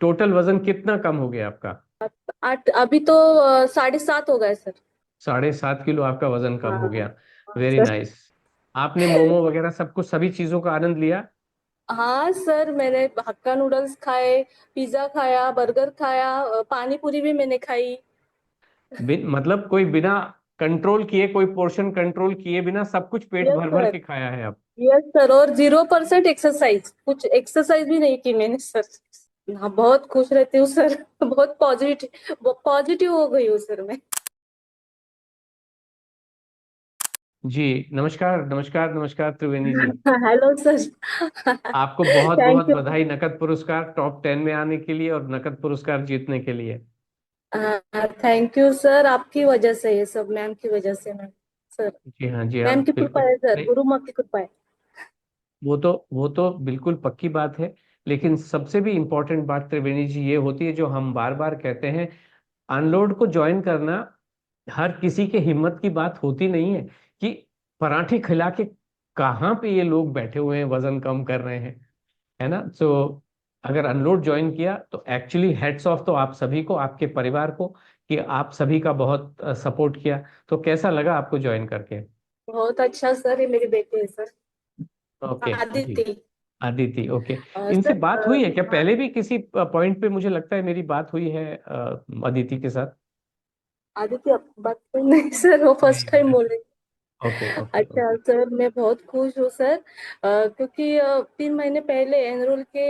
Total वजन कितना कम हो गया आपका? 8, अभी तो 7.5 हो गए सर। 7.5 किलो आपका वजन कम हाँ हो गया। हाँ वेरी सर। नाइस। आपने मोमो वगैरह सब कुछ सभी चीजों का आनंद लिया? हाँ सर, मैंने हक्का नूडल्स खाए, पिज्जा खाया, बर्गर खाया, पानी पूरी भी मैंने खाई। मतलब कोई बिना कंट्रोल किए, कोई पोर्शन कंट्रोल किए बिना सब कुछ पेट यस भर भर सर। के खाया है आप? यस सर, और 0% एक्सरसाइज, कुछ एक्सरसाइज भी नहीं की मैंने सर। हाँ, बहुत खुश रहती हूँ सर। बहुत पॉजिटिव पॉजिटिव हो गई हूँ सर मैं। जी। नमस्कार नमस्कार नमस्कार त्रिवेणी जी। Hello sir. आपको बहुत बहुत थैंक यू। बधाई, नकद पुरस्कार टॉप 10 में आने के लिए और नकद पुरस्कार जीतने के लिए। थैंक यू सर, आपकी वजह से ये सब, मैम की वजह से मैम। सर, जी हाँ, जी हाँ, मैम की कृपा बिल्कुल। है सर, नहीं, गुरु माँ की कृपा है। वो तो बिल्कुल पक्की बात है। लेकिन सबसे भी इम्पोर्टेंट बात त्रिवेणी जी ये होती है, जो हम बार बार कहते हैं, अनलोड को ज्वाइन करना हर किसी के हिम्मत की बात होती नहीं है। कि पराठे खिला के कहाँ पे ये लोग बैठे हुए हैं वजन कम कर रहे हैं, है ना? सो अगर अनलोड ज्वाइन किया तो एक्चुअली हेड्स ऑफ तो आप सभी को, आपके परिवार को, कि आप सभी का बहुत सपोर्ट किया। तो कैसा लगा आपको ज्वाइन करके? बहुत अच्छा सर, ये मेरी बेटी है सर, ओके। जी। आदिति। अदिति, ओके। इनसे सर, बात हुई है क्या हाँ, पहले भी किसी पॉइंट पे? मुझे लगता है मेरी बात हुई है अदिति के साथ। आदिति आपको बात तो नहीं सर, वो फर्स्ट नहीं। टाइम बोल रही। ओके ओके अच्छा ओके। सर, मैं बहुत खुश हूँ सर। क्योंकि 3 महीने पहले एनरोल के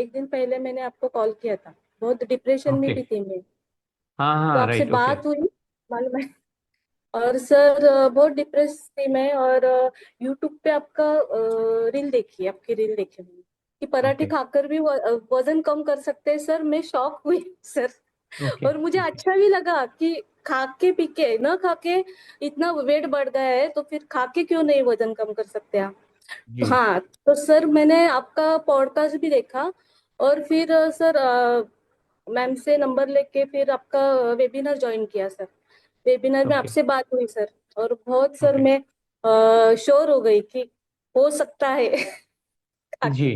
एक दिन पहले मैंने आपको कॉल किया था। बहुत डिप्रेशन में ओके। भी थी मैं। हाँ तो हाँ, आपसे राइट, ओके। बात हुई, मालूम है। और सर, बहुत डिप्रेस थी मैं, और यूट्यूब पे आपका रील देखी, आपकी रील देखी मैंने कि पराठे ओके खाकर भी वजन कम कर सकते हैं सर। मैं शॉक हुई सर। ओके और मुझे ओके। अच्छा भी लगा कि खा के पी के न खा के इतना वेट बढ़ गया है, तो फिर खा के क्यों नहीं वजन कम कर सकते आप। तो जी। हाँ, तो सर मैंने आपका पॉडकास्ट भी देखा, और फिर सर, मैम से नंबर लेके फिर आपका वेबिनार ज्वाइन किया सर। वेबिनार में ओके आपसे बात हुई सर, और बहुत सर ओके। मैं श्योर हो गई कि हो सकता है। जी आगे।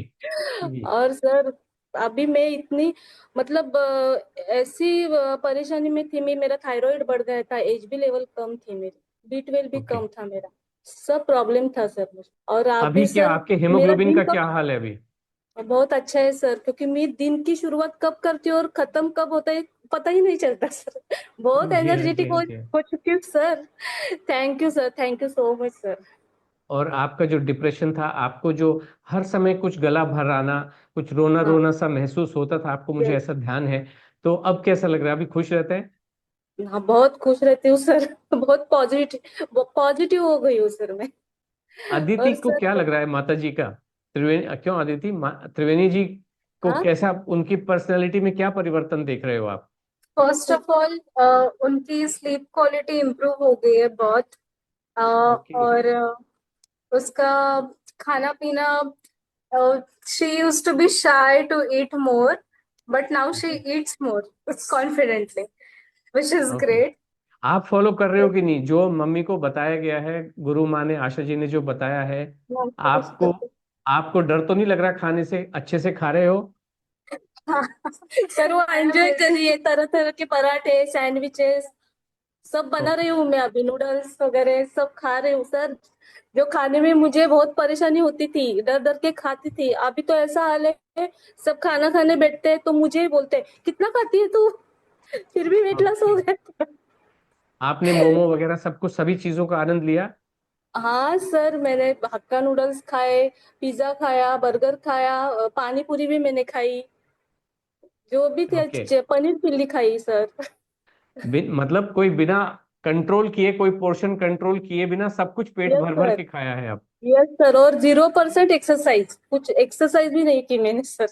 जी। और सर, अभी मैं इतनी, मतलब ऐसी परेशानी में थी मैं, मेरा थायराइड बढ़ गया था, एच बी लेवल कम थी मेरी, B12 भी ओके। कम था मेरा। सब प्रॉब्लम था सर मुझे, और आप अभी भी क्या सर। आपके मेरा हेमोग्लोबिन दिन का कब, क्या हाल है अभी? बहुत अच्छा है सर, क्योंकि मैं दिन की शुरुआत कब करती हूँ और खत्म कब होता है पता ही नहीं चलता सर। बहुत जी हाँ, जी एनर्जेटिक हाँ, जी हाँ। हो चुकी हूँ sir. Thank you sir, thank you so much sir. और आपका जो डिप्रेशन था, आपको जो हर समय कुछ गला भराना, कुछ रोना हाँ, रोना सा महसूस होता था आपको, मुझे यस। ऐसा ध्यान है। तो अब कैसा लग रहा है? अभी खुश रहते हैं? हाँ, बहुत खुश रहती हूँ सर। बहुत पॉजिटिव पॉजिटिव हो गई हूँ सर मैं। अदिति और को क्या सर, लग रहा है माता जी का? त्रिवेणी क्यों, अदिति त्रिवेणी जी को हाँ, कैसा, उनकी पर्सनैलिटी में क्या परिवर्तन देख रहे हो आप? फर्स्ट ऑफ ऑल उनकी स्लीप क्वालिटी इम्प्रूव हो गई है बहुत। ओके और उसका खाना पीना, she use to be shy to eat more, but now she okay eats more confidently, which is okay. Great. आप फॉलो कर रहे हो कि नहीं, जो मम्मी को बताया गया है, गुरु माँ ने, आशा जी ने जो बताया है? आपको आपको डर तो नहीं लग रहा? खाने से अच्छे से खा रहे हो? हाँ सर, वो एंजॉय कर रही है, तरह तरह के पराठे, सैंडविचेस सब बना रही ओके। हूँ मैं अभी, नूडल्स वगैरह सब खा रही हूँ सर। जो खाने में मुझे बहुत परेशानी होती थी, डर डर के खाती थी, अभी तो ऐसा हाल है, सब खाना खाने बैठते हैं तो मुझे ही बोलते हैं कितना खाती है तू। फिर भी वेट लॉस हो ओके। गया। आपने मोमो वगैरह सब कुछ सभी चीजों का आनंद लिया? हाँ सर, मैंने हक्का नूडल्स खाए, पिज्जा खाया, बर्गर खाया, पानी पूरी भी मैंने खाई, जो भी थे, ओके। पनीर चिल्ली खाई सर। मतलब कोई बिना कंट्रोल किए, कोई पोर्शन कंट्रोल किए बिना सब कुछ पेट यस भर भर सर। के खाया है आप? यस सर, और 0% एक्सरसाइज, कुछ एक्सरसाइज भी नहीं की मैंने सर।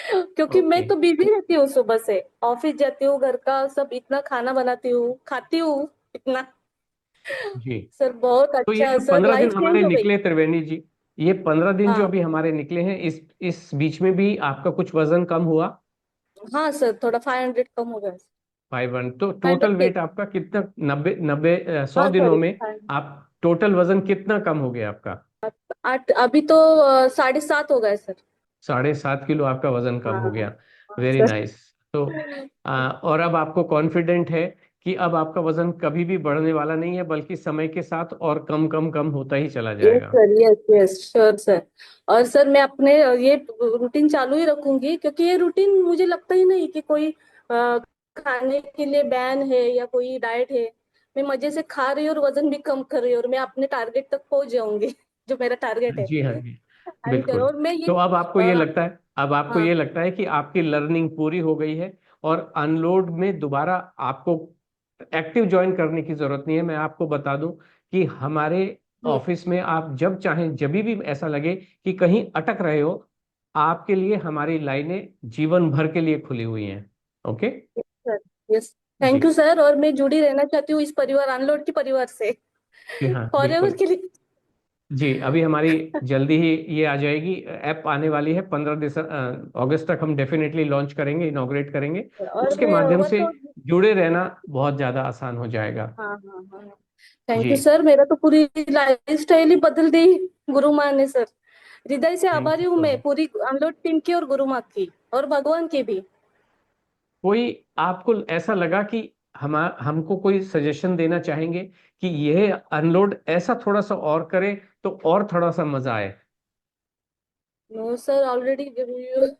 क्योंकि ओके। मैं तो बिजी रहती हूँ, सुबह से ऑफिस जाती हूँ, घर का सब इतना खाना बनाती हूँ, खाती हूँ इतना। जी। सर बहुत तो ये अच्छा जो सर, 15 दिन लाइफ चेंज हमारे हो गई। निकले त्रिवेणी जी, ये 15 दिन जो हाँ अभी हमारे निकले हैं, इस बीच में भी आपका कुछ वजन कम हुआ? हाँ सर, थोड़ा 500 कम हो गया। 5 1 तो kind of total weight cake. आपका कितना? 90 90 100 हाँ दिनों सॉरी। में आप टोटल वजन कितना कम हो गया आपका? 8, अभी तो 7.5 हो गए सर। 7.5 किलो आपका वजन कम हाँ हो गया। Very sir. नाइस। तो और अब आपको कॉन्फिडेंट है कि अब आपका वजन कभी भी बढ़ने वाला नहीं है, बल्कि समय के साथ और कम कम कम होता ही चला यस जाएगा। Sir, yes yes sure sir. और सर मैं अपने ये रूटीन चालू ही रखूंगी, क्योंकि ये रूटीन मुझे लगता ही नहीं कि कोई खाने के लिए बैन है या कोई डाइट है। मैं मजे से खा रही हूँ और वजन भी कम कर रही हूँ, और मैं अपने टारगेट तक पहुंच जाऊंगी जो मेरा टारगेट है। जी हाँ जी, आई एम श्योर। बिल्कुल। और मैं ये तो अब आपको ये लगता है, अब आपको हाँ ये लगता है कि आपकी लर्निंग पूरी हो गई है, और अनलोड में दोबारा आपको एक्टिव ज्वाइन करने की जरूरत नहीं है। मैं आपको बता दूं कि हमारे हम्म, ऑफिस में आप जब चाहें, जब भी ऐसा लगे कि कहीं अटक रहे हो, आपके लिए हमारी लाइनें जीवन भर के लिए खुली हुई हैं। ओके। Sir yes. जी। थैंक यू सर, और मैं जुड़ी रहना चाहती हूँ इस परिवार, अनलोड के परिवार से जी हाँ फॉर एवर बिल्कुल। के लिए। जी, अभी हमारी जल्दी ही ये आ जाएगी, ऐप आने वाली है। 15 दिसंबर अगस्त तक हम डेफिनेटली लॉन्च करेंगे, इनॉग्रेट करेंगे। और उसके मैं माध्यम वो से तो जुड़े रहना बहुत ज्यादा आसान हो जाएगा। हाँ हाँ हाँ। थैंक यू जी, सर, मेरा तो पूरी लाइफ स्टाइल ही बदल दी गुरु माँ ने सर। हृदय से थैंक आभारी यू हूँ सो मैं मच। पूरी अनलोड टीम की और गुरु माँ की और भगवान की भी। कोई आपको ऐसा लगा कि हमको कोई सजेशन देना चाहेंगे कि यह अनलोड ऐसा थोड़ा सा और करे तो और थोड़ा सा मजा आए? No sir, already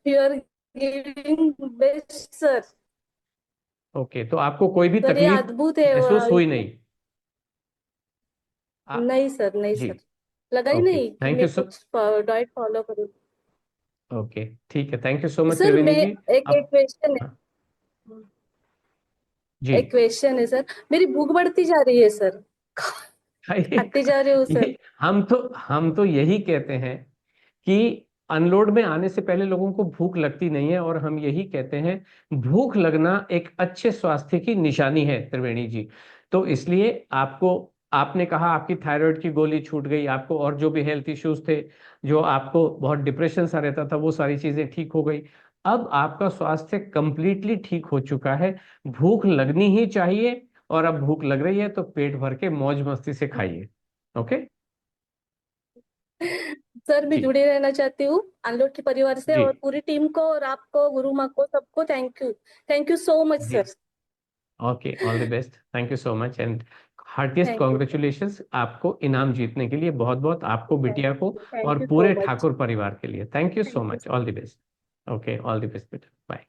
you are giving best sir. Okay, तो आपको कोई भी सर ये तकलीफ अद्भुत है। महसूस हुई नहीं? आ, नहीं सर, नहीं जी। सर, लगा ही ओके, नहीं कि थैंक यू मैं सो। कुछ डाइट फॉलो करूँ। ओके, ठीक है, thank you so much sir मैं त्रिवेणी जी। एक एक अब क्वेश्चन है। जी। एक क्वेश्चन है सर, मेरी भूख बढ़ती जा रही है सर, ये खाती जा रही हूँ सर। हम तो यही कहते हैं कि अनलोड में आने से पहले लोगों को भूख लगती नहीं है, और हम यही कहते हैं भूख लगना एक अच्छे स्वास्थ्य की निशानी है त्रिवेणी जी। तो इसलिए आपको, आपने कहा आपकी थायराइड की गोली छूट गई, आपको और जो भी हेल्थ इश्यूज थे, जो आपको बहुत डिप्रेशन सा रहता था, वो सारी चीजें ठीक हो गई। अब आपका स्वास्थ्य कंप्लीटली ठीक हो चुका है। भूख लगनी ही चाहिए, और अब भूख लग रही है तो पेट भर के मौज मस्ती से खाइए। ओके। सर मैं जी। जुड़े रहना चाहती हूँ अनलोड के परिवार से, जी। और पूरी टीम को और आपको गुरु माँ को सबको thank you. Thank you so much जी। Sir. Okay, all the best, thank you so much, and heartiest thank you sir. Congratulations आपको इनाम जीतने के लिए, बहुत बहुत, आपको, बिटिया को, थैंक और यू सो पूरे मच। ठाकुर परिवार के लिए। Thank you so thank you much, sir. All the best. Okay, all the best बेटा, बाय।